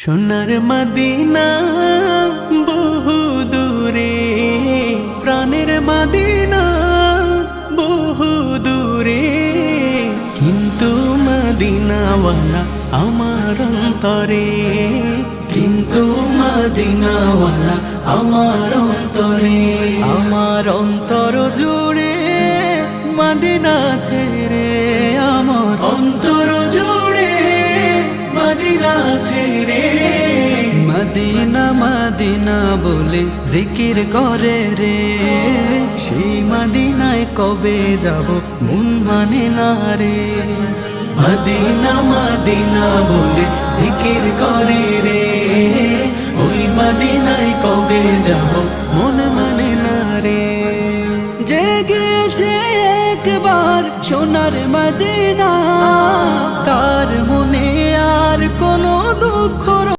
সোনার মদিনা বহু দূরে, প্রাণের মদিনা বহু দূরে, কিন্তু মদিনাওয়ালা আমার অন্তরে, কিন্তু মদিনাওয়ালা আমার অন্তরে। আমার অন্তর জুড়ে মদিনা ছেড়ে, আমার অন্তর জুড়ে মদিনা ছেড়ে। মদিনা মদিনা বলে জিকির করে রে, সেই মদিনায় কবে যাব মন মানে না রে। মদিনা মদিনা বলে জিকির করে রে, ওই মদিনায় কবে যাব মন মানে না রে। জেগেছে একবার সোনার মদিনা,